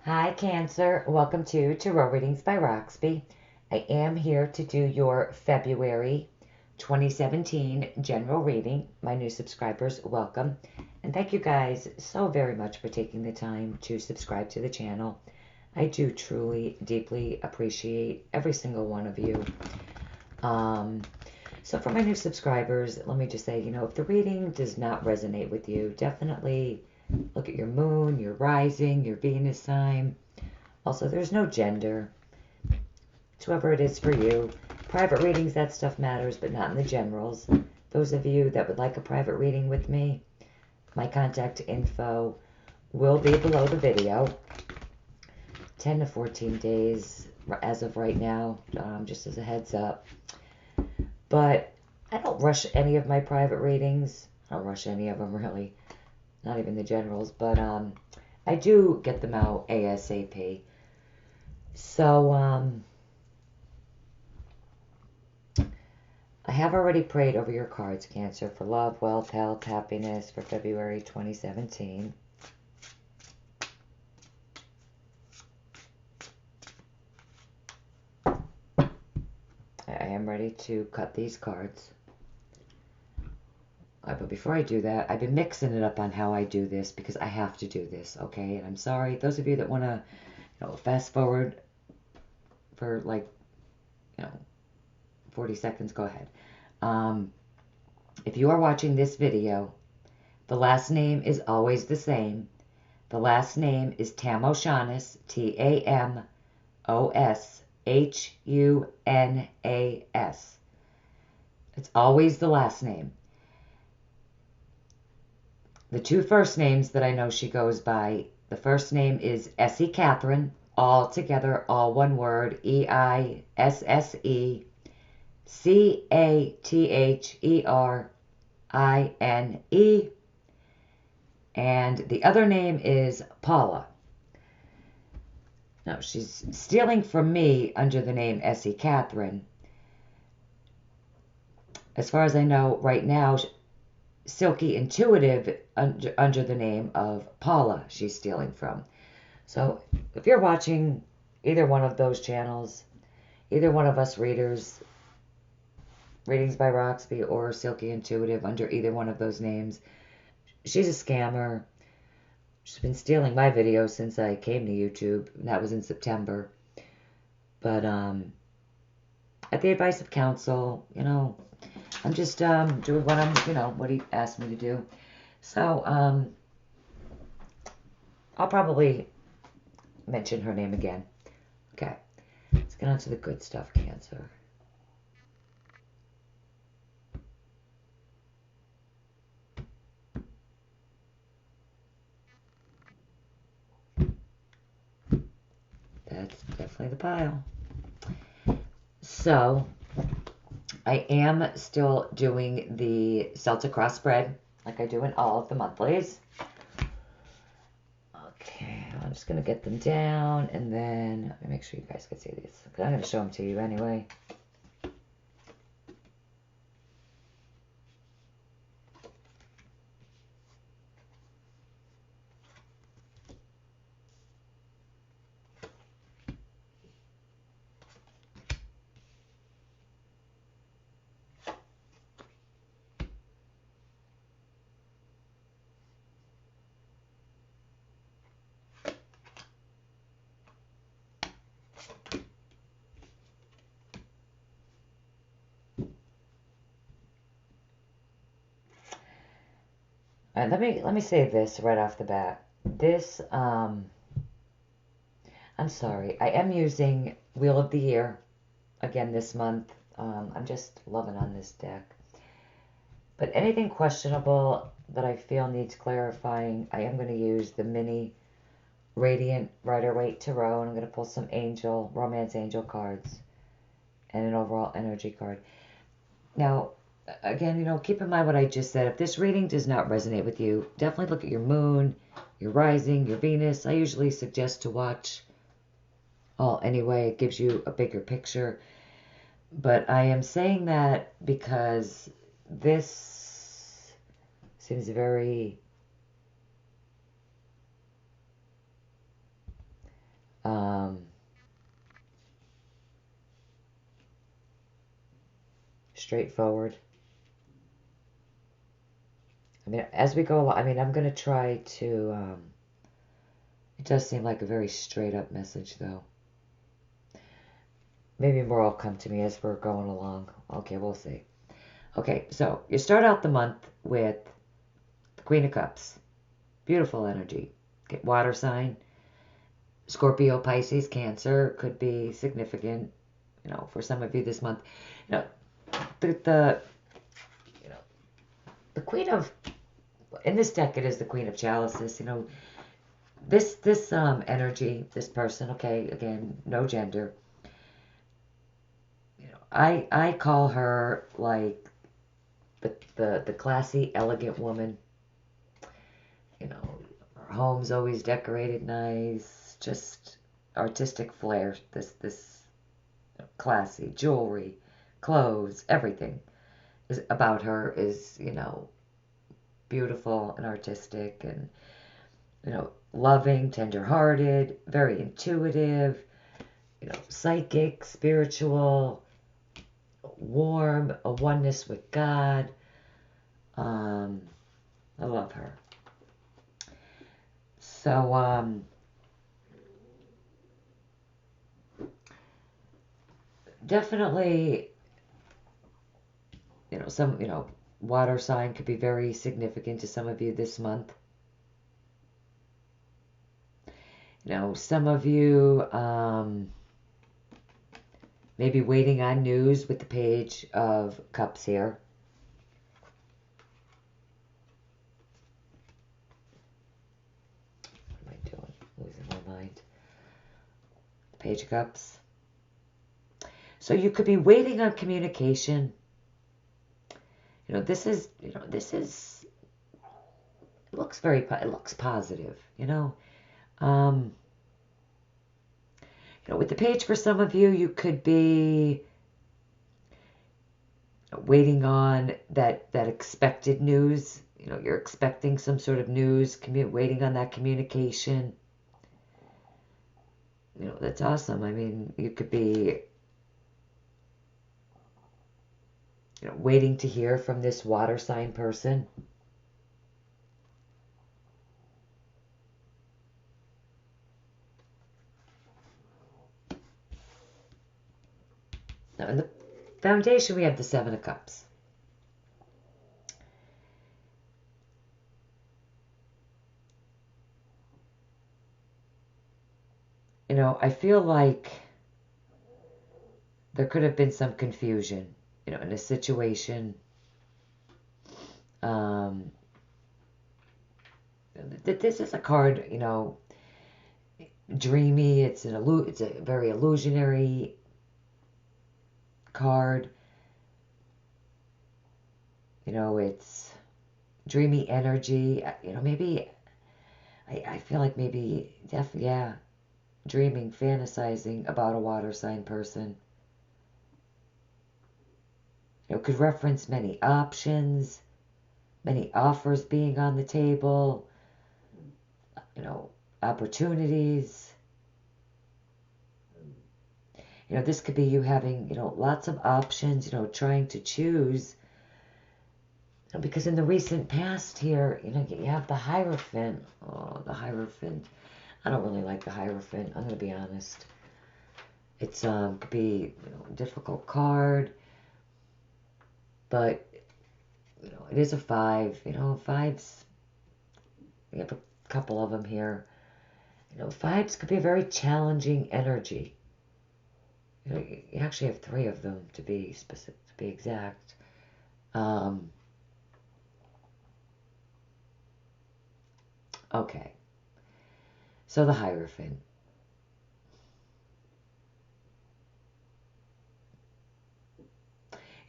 Hi, Cancer. Welcome to Tarot Readings by Roxby. I am here to do your February 2017 general reading. My new subscribers, welcome. And thank you guys so very much for taking the time to subscribe to the channel. I do truly, deeply appreciate every single one of you. So for my new subscribers, let me just say, if the reading does not resonate with you, definitely look at your moon, your rising, your Venus sign. Also, there's no gender. It's whoever it is for you. Private readings, that stuff matters, but not in the generals. Those of you that would like a private reading with me, my contact info will be below the video. 10 to 14 days as of right now, just as a heads up. But I don't rush any of my private readings. I don't rush any of them, really. Not even the generals, but I do get them out ASAP. So, I have already prayed over your cards, Cancer, for love, wealth, health, happiness for February 2017. I am ready to cut these cards. But before I do that, I've been mixing it up on how I do this because I have to do this, okay? And I'm sorry, those of you that want to, fast forward for 40 seconds, go ahead. If you are watching this video, the last name is always the same. The last name is Tamoshanis, Tamoshunas. It's always the last name. The two first names that I know she goes by, the first name is Essie Catherine, all together, all one word, EisseCatherine. And the other name is Paula. Now, she's stealing from me under the name Essie Catherine. As far as I know, right now, Silky Intuitive under the name of Paula she's stealing from. So if you're watching either one of those channels, either one of us readers, Readings by Roxby or Silky Intuitive under either one of those names, she's a scammer. She's been stealing my videos since I came to YouTube, and that was in September. But at the advice of counsel, I'm just doing what he asked me to do. So I'll probably mention her name again. Okay, let's get on to the good stuff, Cancer. That's definitely the pile. So, I am still doing the Celtic cross spread, like I do in all of the monthlies. Okay, I'm just going to get them down, and then let me make sure you guys can see these. I'm going to show them to you anyway. All right, let me say this right off the bat. This, I'm sorry, I am using Wheel of the Year again this month. I'm just loving on this deck. But anything questionable that I feel needs clarifying, I am going to use the mini Radiant Rider-Waite Tarot, and I'm going to pull some Romance Angel cards and an overall energy card. Now, again, keep in mind what I just said. If this reading does not resonate with you, definitely look at your moon, your rising, your Venus. I usually suggest to watch all anyway. It gives you a bigger picture. But I am saying that because this seems very straightforward. I mean, as we go along, I mean, I'm going to try to, it does seem like a very straight up message, though. Maybe more will come to me as we're going along. Okay, we'll see. Okay, so you start out the month with the Queen of Cups. Beautiful energy. Get water sign. Scorpio, Pisces, Cancer could be significant, for some of you this month. The Queen of, in this deck it is the Queen of Chalices. This energy, this person, okay, again, no gender. I call her like the classy, elegant woman. Her home's always decorated nice, just artistic flair. This classy jewelry, clothes, everything is about her is beautiful and artistic and loving, tender-hearted, very intuitive, psychic, spiritual, warm, a oneness with God. I love her. So, definitely, some, water sign could be very significant to some of you this month. Some of you, maybe waiting on news with the Page of Cups here. What am I doing? Losing my mind. Page of Cups. So you could be waiting on communication. This is, it looks positive, with the Page, for some of you, you could be waiting on that expected news. You're expecting some sort of news, waiting on that communication. That's awesome. I mean, you could be waiting to hear from this water sign person. Now, in the foundation, we have the Seven of Cups. I feel like there could have been some confusion, in a situation. This is a card, dreamy. It's a very illusionary card. It's dreamy energy. Maybe I feel like maybe dreaming, fantasizing about a water sign person. Could reference many options, many offers being on the table, opportunities. This could be you having, lots of options, trying to choose. Because in the recent past here, you have the Hierophant. Oh, the Hierophant. I don't really like the Hierophant, I'm going to be honest. It's could be a difficult card. But, it is a 5. Fives, we have a couple of them here. Fives could be a very challenging energy. You actually have 3 of them, to be specific, to be exact. Okay. So the Hierophant.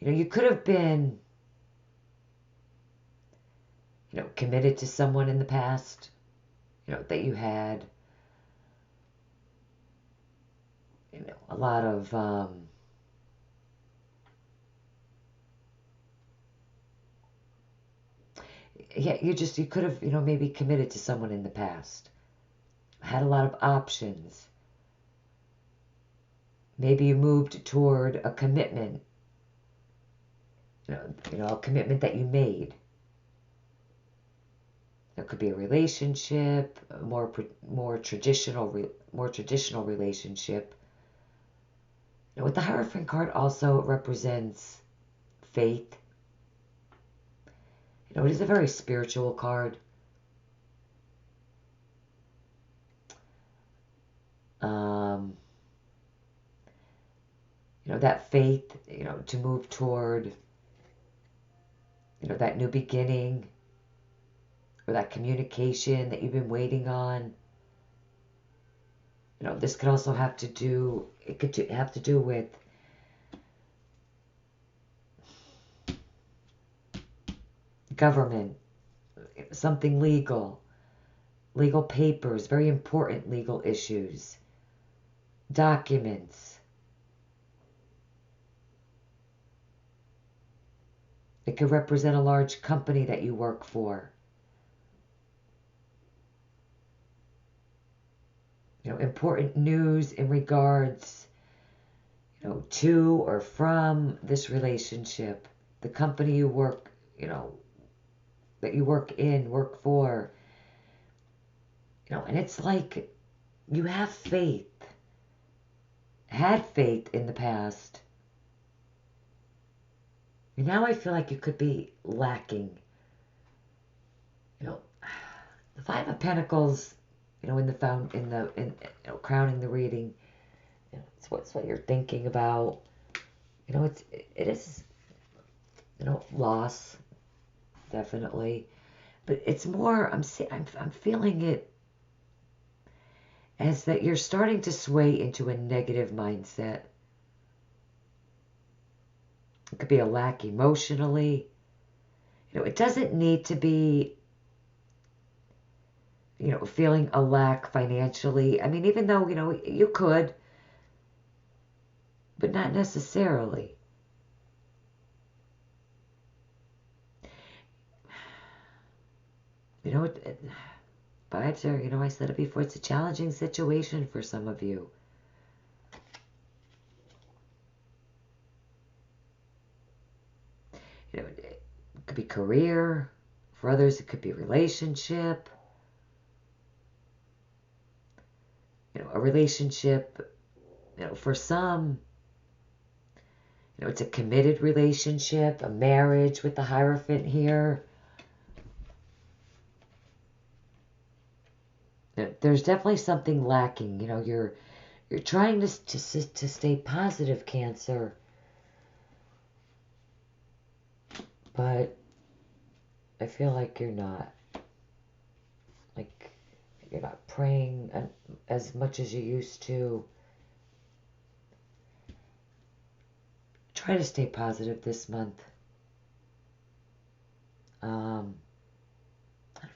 You could have been, committed to someone in the past, that you had, a lot of, you could have, maybe committed to someone in the past, had a lot of options. Maybe you moved toward a commitment a commitment that you made. It could be a relationship, a more traditional relationship. With the Hierophant card also represents faith. It is a very spiritual card. That faith, to move toward, that new beginning, or that communication that you've been waiting on. This could also have to do, have to do with government, something legal papers, very important legal issues, documents. It could represent a large company that you work for. Important news in regards, to or from this relationship, the company you work, that you work for. And it's like you have faith, had faith in the past. And now I feel like you could be lacking. The Five of Pentacles, in crowning the reading, it's what you're thinking about. It is, loss, definitely, but it's more. I'm feeling it as that you're starting to sway into a negative mindset. It could be a lack emotionally. It doesn't need to be, feeling a lack financially. I mean, even though, you could, but not necessarily. Vibes are, I said it before, it's a challenging situation for some of you. It could be career. For others, it could be relationship. A relationship, for some, it's a committed relationship, a marriage with the Hierophant here. There's definitely something lacking. You're trying to stay positive, Cancer. But I feel like you're not. Like, you're not praying as much as you used to. Try to stay positive this month. I don't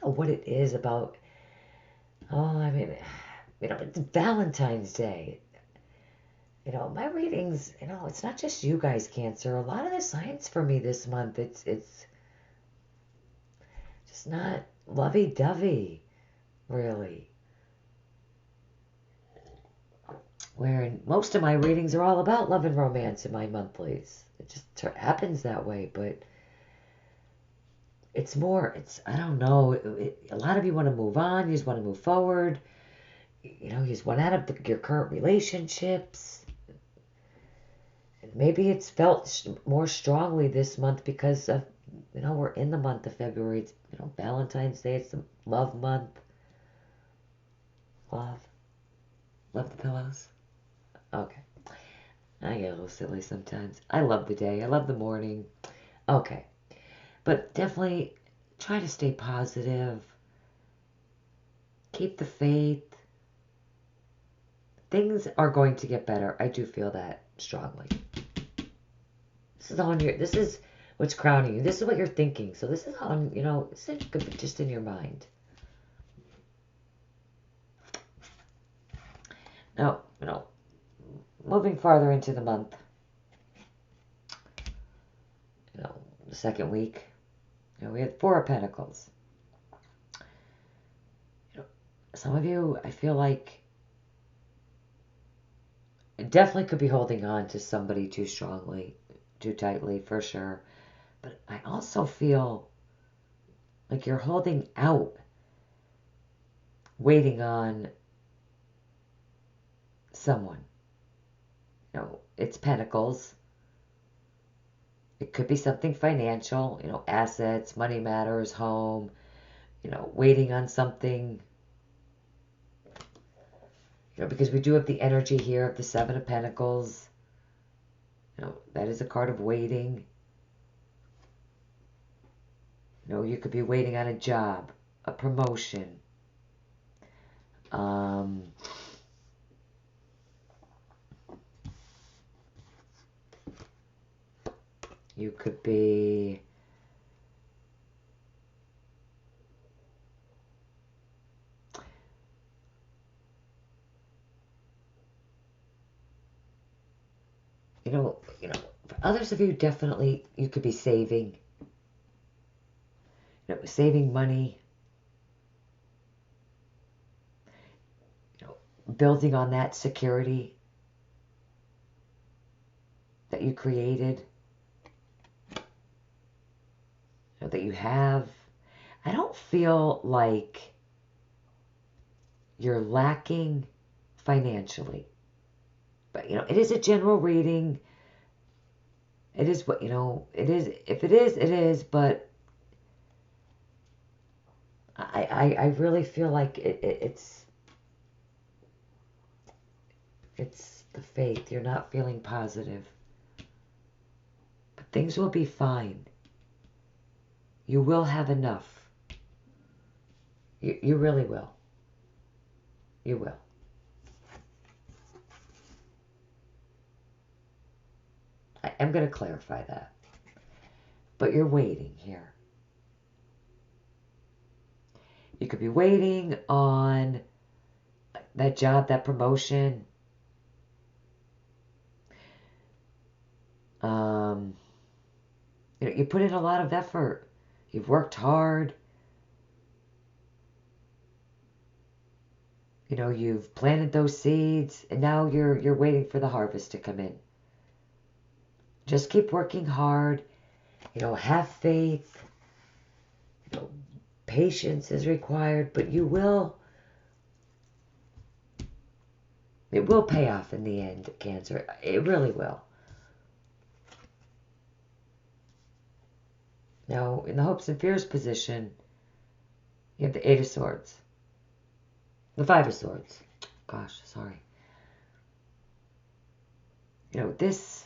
know what it is about. Oh, I mean, it's Valentine's Day. My readings, it's not just you guys, Cancer. A lot of the signs for me this month, it's just not lovey-dovey, really. Where most of my readings are all about love and romance in my monthlies. It just happens that way, but it's more, I don't know, a lot of you want to move on, you just want to move forward, you just want out of your current relationships. Maybe it's felt more strongly this month because of, we're in the month of February. It's, Valentine's Day. It's the love month. Love the pillows. Okay. I get a little silly sometimes. I love the day. I love the morning. Okay. But definitely try to stay positive. Keep the faith. Things are going to get better. I do feel that strongly. This is what's crowning you. This is what you're thinking. So this is on, this is just in your mind. Now, moving farther into the month, the second week, we had Four of Pentacles. Some of you, I feel like, definitely could be holding on to somebody too strongly, too tightly, for sure. But I also feel like you're holding out, waiting on someone. It's Pentacles. It could be something financial, assets, money matters, home, waiting on something. Because we do have the energy here of the Seven of Pentacles. That is a card of waiting. You could be waiting on a job, a promotion. You could be for others of you, definitely you could be saving. Saving money. Building on that security that you created. That you have. I don't feel like you're lacking financially. But, it is a general reading. It is what, it is. If it is, it is. But I really feel like it's the faith. You're not feeling positive. But things will be fine. You will have enough. You really will. You will. I'm going to clarify that. But you're waiting here. You could be waiting on that job, that promotion. You put in a lot of effort. You've worked hard. You've planted those seeds, and now you're waiting for the harvest to come in. Just keep working hard. Have faith. Patience is required, but it will pay off in the end, Cancer. It really will. Now, in the hopes and fears position, you have the Eight of Swords. The Five of Swords. Gosh, sorry. This...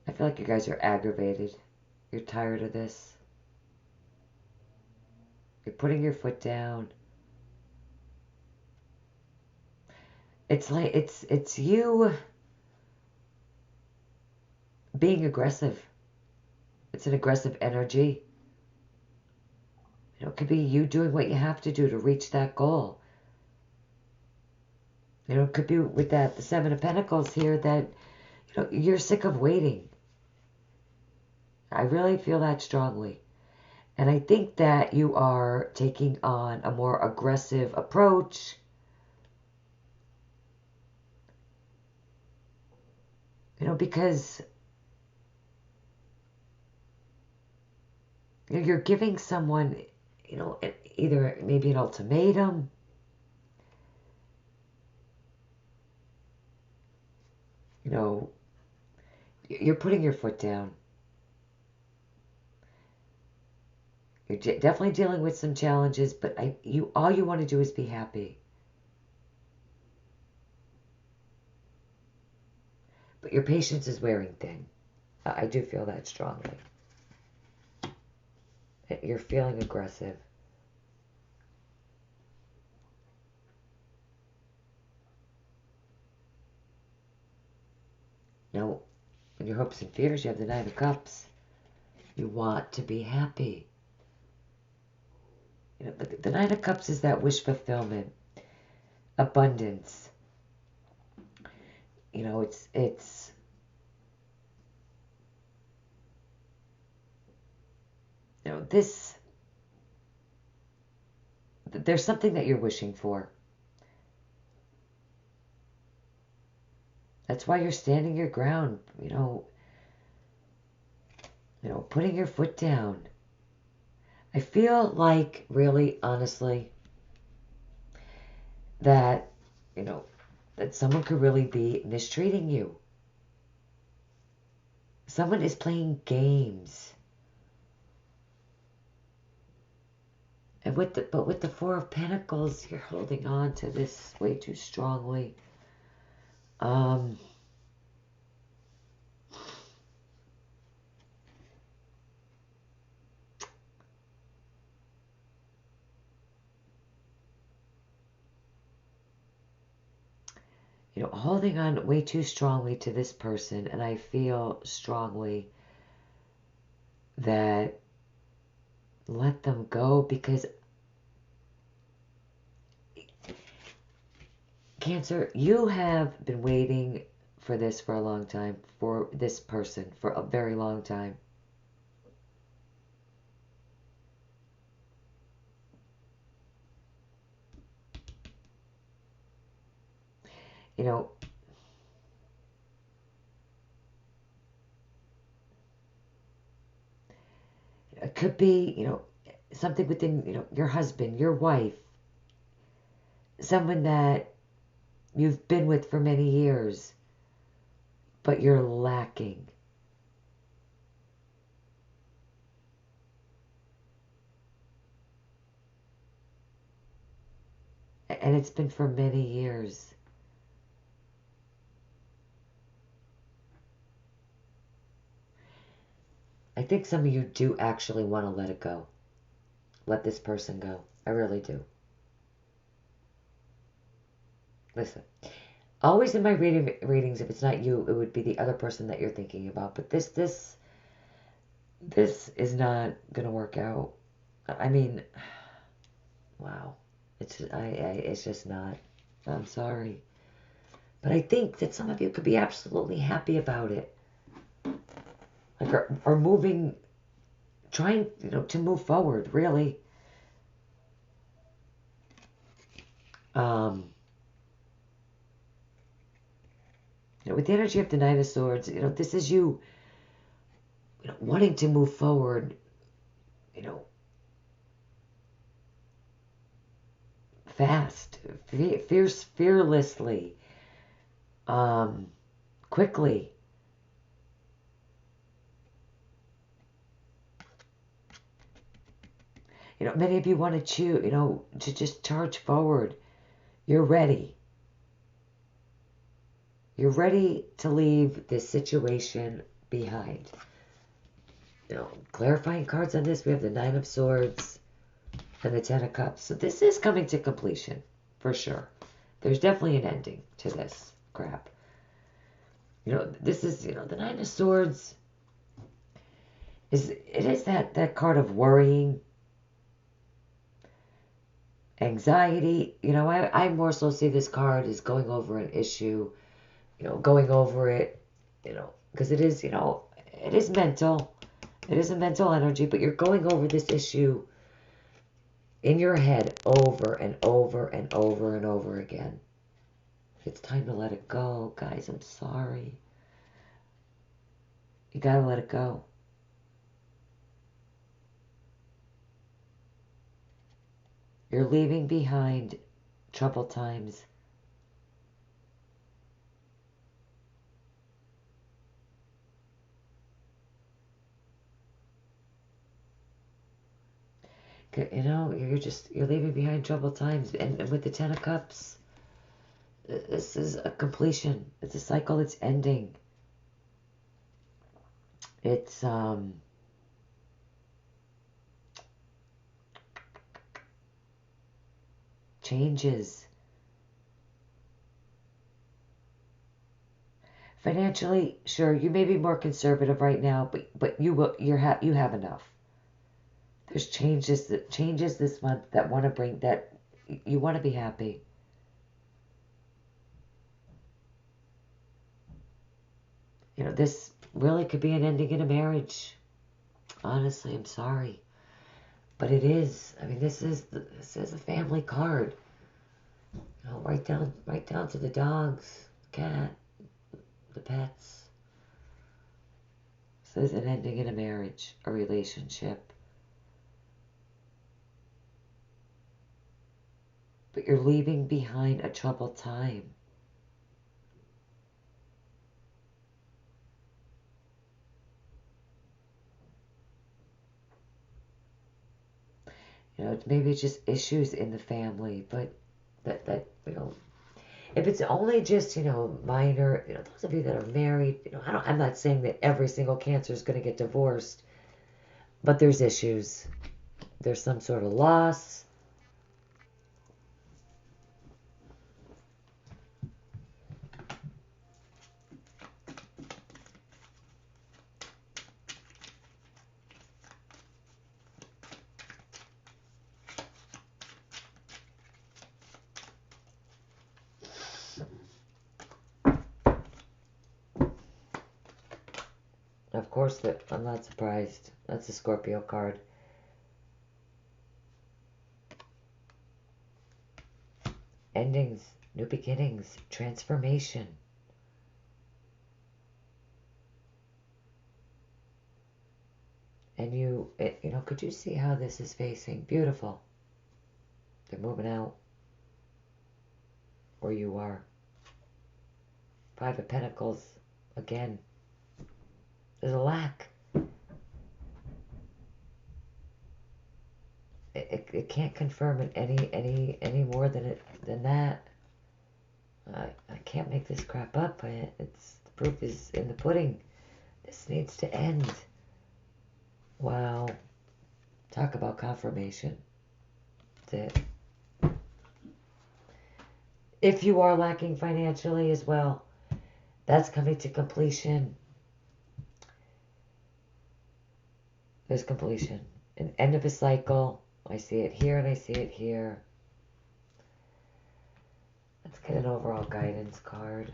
I feel like you guys are aggravated. You're tired of this. You're putting your foot down. It's like, it's you being aggressive. It's an aggressive energy. It could be you doing what you have to do to reach that goal. It could be with the Seven of Pentacles here that, you're sick of waiting. I really feel that strongly. And I think that you are taking on a more aggressive approach. Because you're giving someone, either maybe an ultimatum. You're putting your foot down. You're definitely dealing with some challenges, but all you want to do is be happy. But your patience is wearing thin. I do feel that strongly. You're feeling aggressive. Now, in your hopes and fears, you have the Nine of Cups. You want to be happy. The Nine of Cups is that wish fulfillment, abundance. It's this. There's something that you're wishing for. That's why you're standing your ground, putting your foot down. I feel like, really, honestly, that, that someone could really be mistreating you. Someone is playing games. And with the Four of Pentacles, you're holding on to this way too strongly. Holding on way too strongly to this person, and I feel strongly that let them go, because Cancer, you have been waiting for this for a long time, for this person for a very long time. It could be, something within, your husband, your wife, someone that you've been with for many years, but you're lacking. And it's been for many years. I think some of you do actually want to let it go. Let this person go. I really do. Listen, always in my readings, if it's not you, it would be the other person that you're thinking about. But this is not gonna work out. I mean, wow, it's just not. I'm sorry, but I think that some of you could be absolutely happy about it. Like are moving, trying, to move forward. Really. With the energy of the Knight of Swords, this is you, wanting to move forward, fast, fearlessly, quickly. Many of you want to choose, to just charge forward. You're ready. You're ready to leave this situation behind. Clarifying cards on this, we have the Nine of Swords and the Ten of Cups. So this is coming to completion, for sure. There's definitely an ending to this crap. This is, the Nine of Swords is that card of worrying, anxiety. I more so see this card as going over an issue, going over it, because it is, it is mental. It is a mental energy, but you're going over this issue in your head over and over and over and over again. It's time to let it go, guys. I'm sorry. You gotta let it go. You're leaving behind troubled times. You're leaving behind troubled times. And with the Ten of Cups, this is a completion. It's a cycle that's ending. It's, changes. Financially, sure, you may be more conservative right now, but you have enough. There's changes this month that want to bring that you want to be happy. This really could be an ending in a marriage. Honestly, I'm sorry, but it is. I mean, this is a family card. Right down to the dogs, cat, the pets. So there's an ending in a marriage, a relationship. But you're leaving behind a troubled time. You know, maybe it's just issues in the family, but that you know, if it's only just, you know, minor, you know, those of you that are married, you know, I'm not saying that every single Cancer is going to get divorced, but there's issues. There's some sort of loss. Of course, that I'm not surprised. That's a Scorpio card. Endings, new beginnings, transformation. And you know, could you see how this is facing? Beautiful. They're moving out where you are. Five of Pentacles, again. There's a lack. It can't confirm it any more than that. I can't make this crap up. It's the proof is in the pudding. This needs to end. Wow. Talk about confirmation. That's it. If you are lacking financially as well, that's coming to completion. There's completion. An end of a cycle. I see it here and I see it here. Let's get an overall guidance card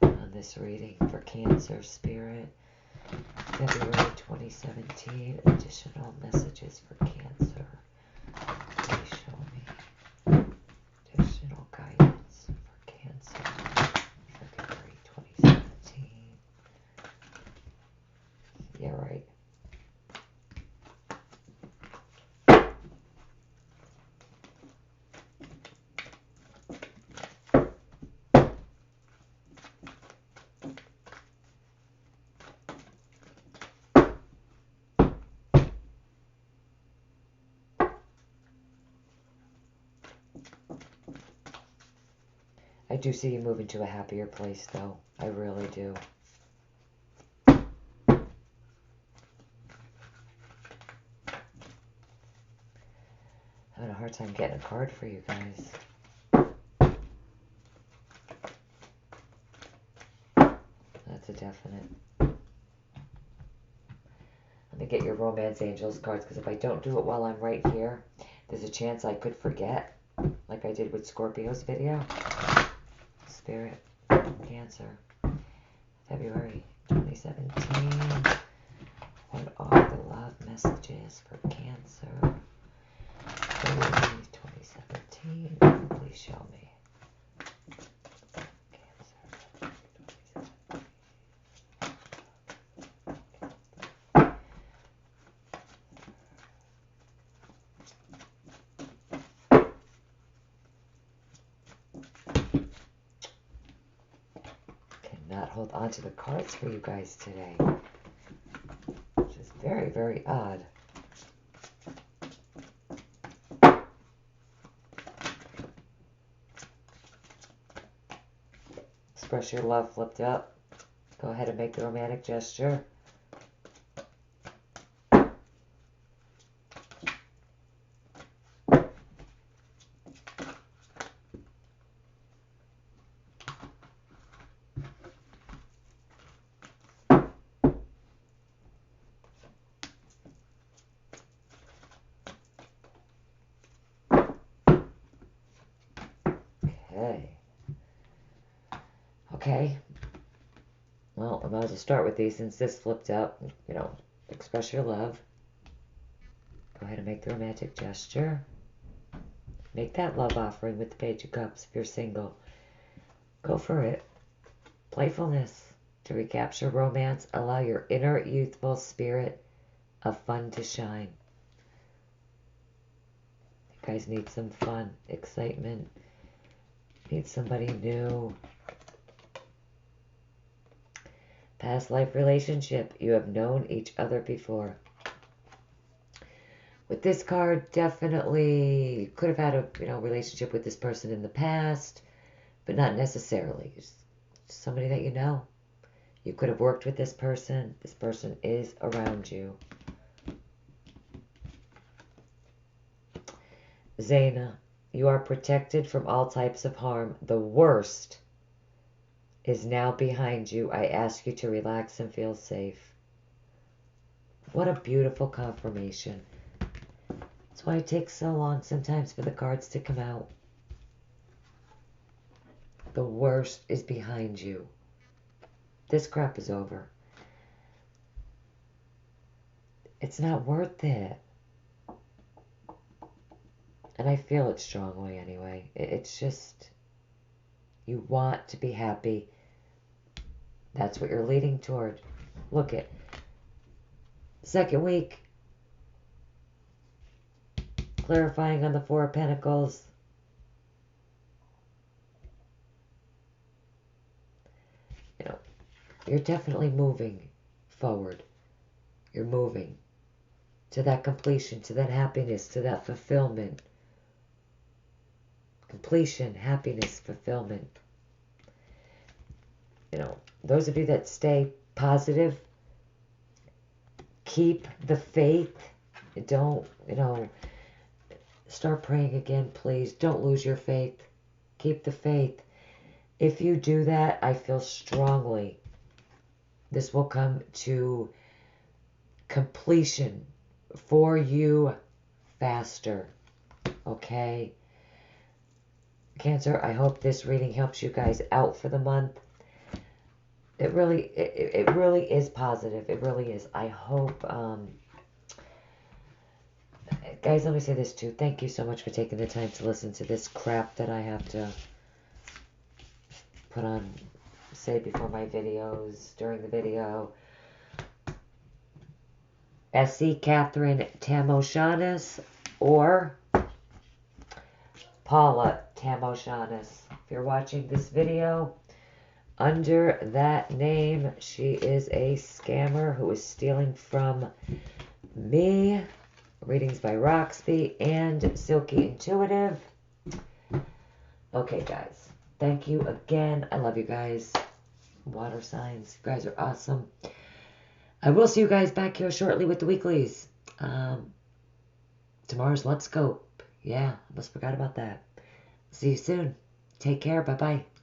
on this reading for Cancer Spirit. February 2017. Additional messages for Cancer. Please show me. Additional guidance for Cancer. February 2017. Yeah, right. I do see you moving to a happier place, though. I really do. Having a hard time getting a card for you guys. That's a definite. Let me get your Romance Angels cards, because if I don't do it while I'm right here, there's a chance I could forget, like I did with Scorpio's video. Spirit, Cancer, February 2017. What are the love messages for Cancer? February 2017. Please show me. Cancer. Cannot hold on to the cards for you guys today. Which is very, very odd. Express your love flipped up. Go ahead and make the romantic gesture. Okay. Well, I might as well start with these since this flipped up. You know, express your love. Go ahead and make the romantic gesture. Make that love offering with the Page of Cups if you're single. Go for it. Playfulness. To recapture romance, allow your inner youthful spirit of fun to shine. You guys need some fun, excitement. Need somebody new. Past life relationship. You have known each other before. With this card, definitely you could have had a relationship with this person in the past, but not necessarily. Just somebody that you know. You could have worked with this person. This person is around you. Zaina, you are protected from all types of harm. The worst is now behind you. I ask you to relax and feel safe. What a beautiful confirmation. That's why it takes so long sometimes for the cards to come out. The worst is behind you. This crap is over. It's not worth it. And I feel it strongly anyway. It's just, you want to be happy. That's what you're leading toward. Look at second week. Clarifying on the Four of Pentacles. You're definitely moving forward. You're moving to that completion, to that happiness, to that fulfillment. Completion, happiness, fulfillment. Those of you that stay positive, keep the faith. Don't, start praying again, please. Don't lose your faith. Keep the faith. If you do that, I feel strongly this will come to completion for you faster. Okay? Cancer, I hope this reading helps you guys out for the month. It really is positive. It really is. I hope, guys, let me say this too. Thank you so much for taking the time to listen to this crap that I have to put on, say before my videos, during the video. S.C. Catherine Tamoshanis or Paula Tamoshanis. If you're watching this video under that name, she is a scammer who is stealing from me. Readings by Roxby and Silky Intuitive. Okay, guys. Thank you again. I love you guys. Water signs. You guys are awesome. I will see you guys back here shortly with the weeklies. Tomorrow's Let's Go. Yeah, almost forgot about that. See you soon. Take care. Bye-bye.